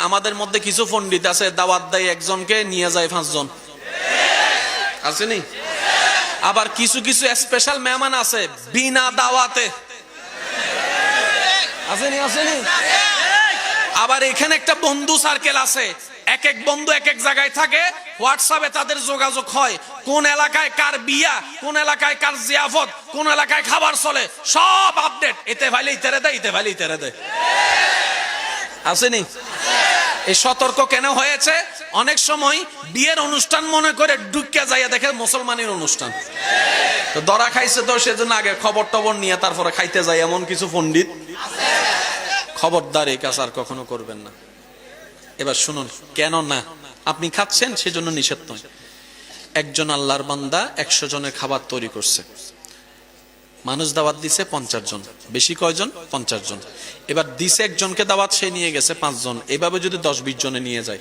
আমাদের মধ্যে কিছু পণ্ডিত আছে, দাওয়াত দেয় একজনকে নিয়ে যায় 5 জন, আসেনি? আবার কিছু কিছু স্পেশাল মেহমান আছে বিনা দাওয়াতে, আসেনি? আসেনি? আবার এখানে একটা বন্ধু সার্কেল আছে, এক এক বন্ধু এক এক জায়গায় থাকে, হোয়াটসঅ্যাপে তাদের যোগাযোগ হয়, কোন এলাকায় কার বিয়া, কোন এলাকায় কার জিয়াফত, কোন এলাকায় খাবার চলে, সব আপডেট এতে ভাইলে ইতারে দেয়, এতে ভাইলে ইতারে দেয়, আসেনি? এই সতর্ক কেন হয়েছে? অনেক সময় বিয়ের অনুষ্ঠান মনে করে ঢুকিয়া যাইয়া দেখে মুসলমানের অনুষ্ঠান, তো ধরা খাইছে, তো সেজন্য আগে খবর টবর নিয়ে তারপরে খাইতে যায়, এমন কিছু পণ্ডিত। খবরদার এই কাজ আর কখনো করবেন না। এবার শুনুন, কেন না? আপনি খাচ্ছেন সেজন্য নিষেধ নয়। একজন আল্লাহর বান্দা 100 জনের খাবার তৈরি করছে, মানুষ দাওয়াত দিছে 50 জন, বেশি কয়জন? 50 জন। এবার দিছে একজনকে দাওয়াত, সে নিয়ে গেছে 5 জন, এভাবে যদি 10-20 জনে নিয়ে যায়,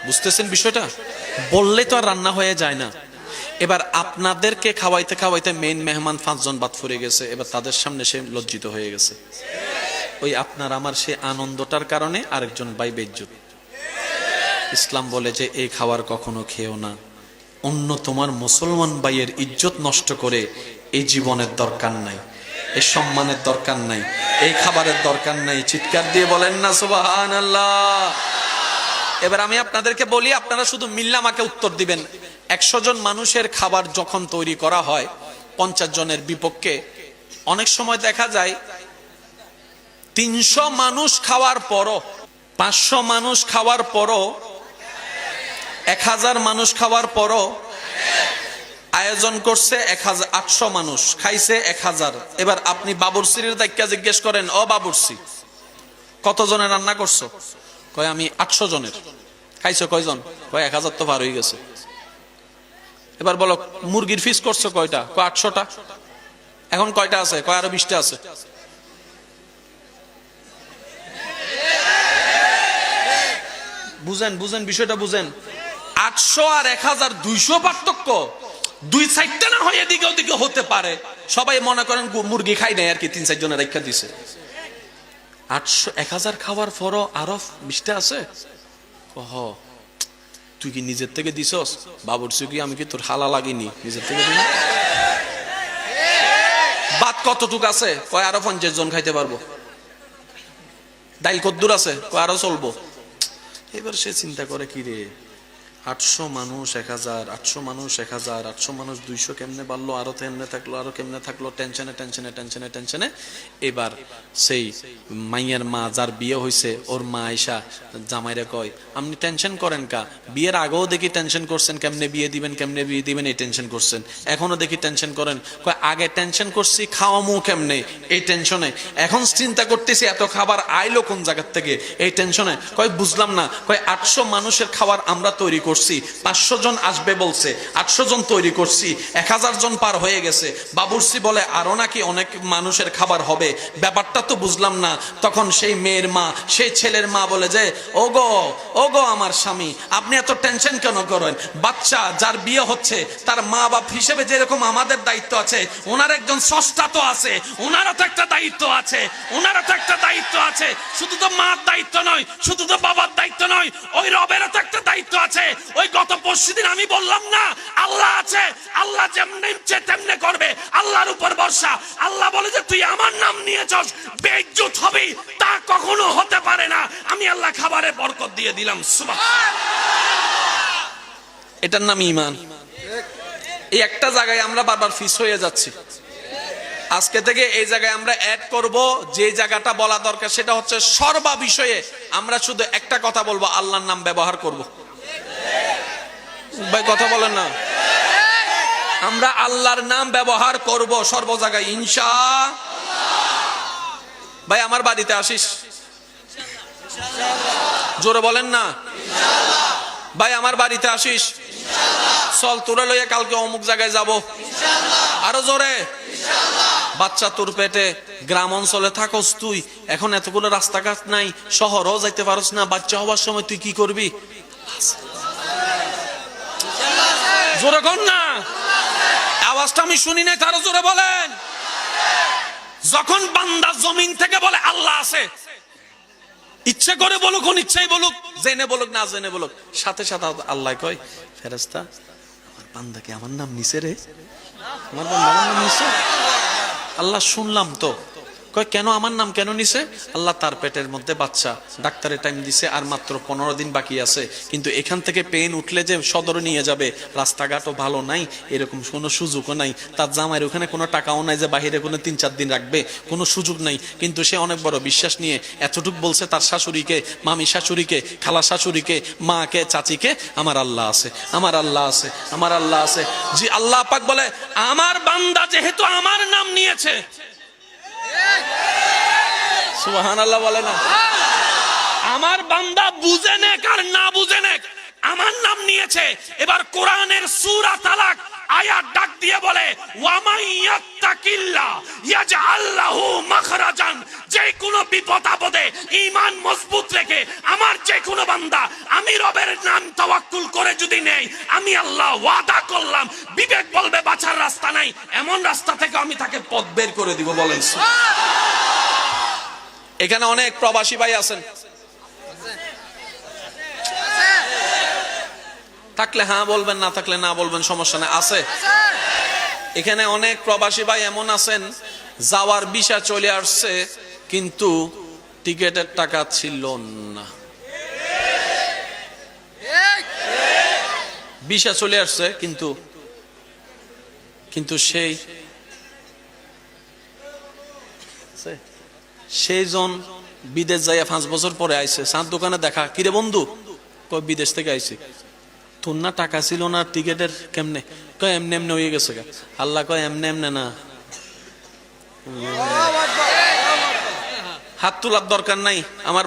বুঝতেছেন বিষয়টা? বললে তো আর রান্না হয়ে যায় না। এবার আপনাদেরকে খাওয়াইতে খাওয়াইতে মেইন মেহমান 5 জন বাদ পড়ে গেছে, এবার তাদের সামনে সে লজ্জিত হয়ে গেছে, ওই আপনার আমার সে আনন্দটার কারণে আরেকজন ভাই বেইজ্জত। ইসলাম বলে যে এই খাবার কখনো খেও না, অন্য তোমার মুসলমান ভাইয়ের ইজ্জত নষ্ট করে এই জীবনের দরকার নাই, এই সম্মানের দরকার নাই, এই খাবারের দরকার নাই। চিৎকার দিয়ে বলেন না সুবহানাল্লাহ। এবার আমি আপনাদেরকে বলি, আপনারা শুধু মিল্লা আমাকে উত্তর দিবেন। 100 জন মানুষের খাবার যখন তৈরি করা হয় 50 জনের বিপক্ষে, অনেক সময় দেখা যায় 300 মানুষ খাওয়ার পরও, 500 মানুষ খাওয়ার পরও, 1000 মানুষ খাওয়ার পরও আয়োজন করছে 800 মানুষ খাইছে 1000। এবার আপনি বাবুরসির দায়িত্ব জিজ্ঞেস করেন, ও বাবুরসি কত জনের রান্না করছো? কয় আমি 800 জনের। খাইছো কয়জন? কয় 1000 তো পার হয়ে গেছে। এবার বলো মুরগির ফিস করছো কয়টা? কয় 800টা। এখন কয়টা আছে? কয় আরো 20টা আছে। বুঝেন বুঝেন বিষয়টা বুঝেন। 800 আর 1200 পার্থক্য, 2 সাইডটা না হয় এদিকে ওদিকে হতে পারে। সবাই মনে করেন মুরগি খাই নাই আর কি, 3-4 জনের রেখা দিছে। 1000 খাওয়ার পরও আরো 20টা আছে। কহ তুই কি নিজের থেকে দিছস? বাবুরচি কি আমি কি তোর হালা লাগিনি, নিজের থেকে দিই। ভাত কতটুক আছে? কয় আরো 50 জন খাইতে পারবো। ডাইল কদ্দুর আছে? কয় আরো চলবো। এবার সে চিন্তা করে কি রে, 800 মানুষ 1000, 800 মানুষ 1000, 800 মানুষ 200 কেমনে বাড়লো, আরো কেমনে থাকলো, আরো কেমনে থাকলো, টেনশনে টেনশনে টেনশনে টেনশনে। এবার সেই মাইয়ের মা যার বিয়ে হয়েছে, ওর মা আয়সা জামাইরে কয়, আপনি টেনশন করেন কা? বিয়ের আগেও দেখি টেনশন করছেন, কেমনে বিয়ে দিবেন কেমনে বিয়ে দিবেন, এই টেনশন করছেন, এখনো দেখি টেনশন করেন। কয় আগে টেনশন করছি খাওয়ামু কেমনে, এই টেনশনে। এখন চিন্তা করতেছি এত খাবার আইলো কোন জায়গার থেকে, এই টেনশনে। কয় বুঝলাম না। কয় 800 মানুষের খাবার আমরা তৈরি করছি, 500 জন আসবে বলছে, 800 জন তৈরি করছি, 1000 জন পার হয়ে গেছে। বাবুর্চি বলে আরো নাকি অনেক মানুষের খাবার হবে, ব্যাপারটা তো বুঝলাম না। তখন সেই মেয়ের মা, সেই ছেলের মা বলে যে ওগো ওগো আমার স্বামী, আপনি এত টেনশন কেন করেন? বাচ্চা যার বিয়ে হচ্ছে তার মা বাপ হিসেবে যেরকম আমাদের দায়িত্ব আছে, ওনার একজন স্রষ্টা তো আছে, ওনারও তো একটা দায়িত্ব আছে, ওনারও তো একটা দায়িত্ব আছে। শুধু তো মার দায়িত্ব নয়, শুধু তো বাবার দায়িত্ব নয়, ওই রবেরও তো একটা দায়িত্ব আছে। ওই গত পরশুদিন আমি বললাম না, আল্লাহ আছে, আল্লাহ যেমনি ইচ্ছে তেমনি করবে, আল্লাহর উপর ভরসা। আল্লাহ বলে যে তুই আমার নাম নিয়েছস, বেইজ্জত হবি, তা কখনো হতে পারে না। আমি আল্লাহ খাবারে বরকত দিয়ে দিলাম। সুবহানাল্লাহ। এটার নাম ঈমান। এই একটা জায়গায় আমরা বারবার ফিস হয়ে যাচ্ছি। আজকে থেকে এই জায়গায় আমরা অ্যাড করব, যে জায়গাটা বলা দরকার সেটা হচ্ছে সর্বা বিষয়ে আমরা শুধু একটা কথা বলবো, আল্লাহর নাম ব্যবহার করব। ভাই কথা বলেন না? আমরা আল্লাহর নাম ব্যবহার করব সর্ব জায়গায় ইনশাআল্লাহ। ভাই আমার বাড়িতে আসিস, জোরে বলেন না ইনশাআল্লাহ। ভাই আমার বাড়িতে আসিস, ইনশাআল্লাহ। চল তোরে লইয়া কালকে অমুক জায়গায় যাব, ইনশাআল্লাহ। আরো জোরে ইনশাআল্লাহ। বাচ্চা তোর পেটে, গ্রাম অঞ্চলে থাকস তুই, এখন এতগুলো রাস্তাঘাট নাই, শহরও যাইতে পারস না, বাচ্চা হওয়ার সময় তুই কি করবি? জোরে কর না, আওয়াজটা আমি শুনি নাই, তারও জোরে বলেন। যখন বান্দা জমিন থেকে বলে আল্লাহ আছে, ইচ্ছে করে বলুক, ইচ্ছাই বলুক, জেনে বলুক না জেনে বলুক, সাথে সাথে আল্লাহ কয়, ফেরেশতা আমার বান্দাকে আমার নাম নিছে রে, আমার বান্দা আমার নাম নিছে। আল্লাহ শুনলাম তো। কয় কেন আমার নাম কেন নিছে? আল্লাহ তার পেটের মধ্যে বাচ্চা, ডাক্তারের টাইম দিছে, আর মাত্র 15 দিন বাকি আছে, কিন্তু এখান থেকে পেন উঠলে যে সদরে নিয়ে যাবে, রাস্তাঘাটও ভালো নাই, এরকম কোনো সুযোগও নাই, তার জামাইয়ের ওখানে কোনো টাকাও নাই যে বাহিরে কোনো 3-4 দিন রাখবে, কোনো সুযোগ নাই, কিন্তু সে অনেক বড় বিশ্বাস নিয়ে এতটুক বলছে তার শাশুড়িকে, মামি শাশুড়িকে, খালা শাশুড়িকে, মাকে, চাচিকে, আমার আল্লাহ আছে, আমার আল্লাহ আছে, আমার আল্লাহ আছে। জি, আল্লাহ পাক বলে আমার বান্দা যেহেতু আমার নাম নিয়েছে, সুবহানাল্লাহ বলে না, আমার বান্দা বুঝে নেক আর না বুঝে নেক, আমার নাম নিয়েছে। এবার কোরআনের সূরা তালাক আয়াত ডাক দিয়ে বলে ওয়া মান ইয়াত্তাকিল্লাহ ইয়াজআল লাহু মাখরাজান, যে কোনো বিপদ আপদে ঈমান মজবুত রেখে আমার যে কোনো বান্দা আমি রবের নাম তাওয়াক্কুল করে যদি নেই, আমি আল্লাহ ওয়াদা করলাম বিবেক বলবে বাঁচার রাস্তা নাই, এমন রাস্তা থেকে আমি তাকে পথ বের করে দিব। বলেন এখানে অনেক প্রবাসী ভাই আছেন, থাকলে হ্যাঁ বলবেন, না থাকলে না বলবেন, সমস্যা নেই, আছে। এখানে অনেক প্রবাসী ভাই এমন আছেন যাওয়ার ভিসা চলে আসছে কিন্তু টিকেটের টাকা ছিল না। ভিসা চলে আসছে কিন্তু সেই জন বিদেশ যাইয়া 5 বছর পরে আইছে, চাঁদ দোকানে দেখা, কিরে বন্ধু, কয় বিদেশ থেকে আইছি, তোর না টাকা ছিল না টিকেটের, কেমনে? কয় এমনি এমনি হয়ে গেছে। আল্লাহ কয় এমনি এমনি না, হাত তোলার দরকার নাই, আমার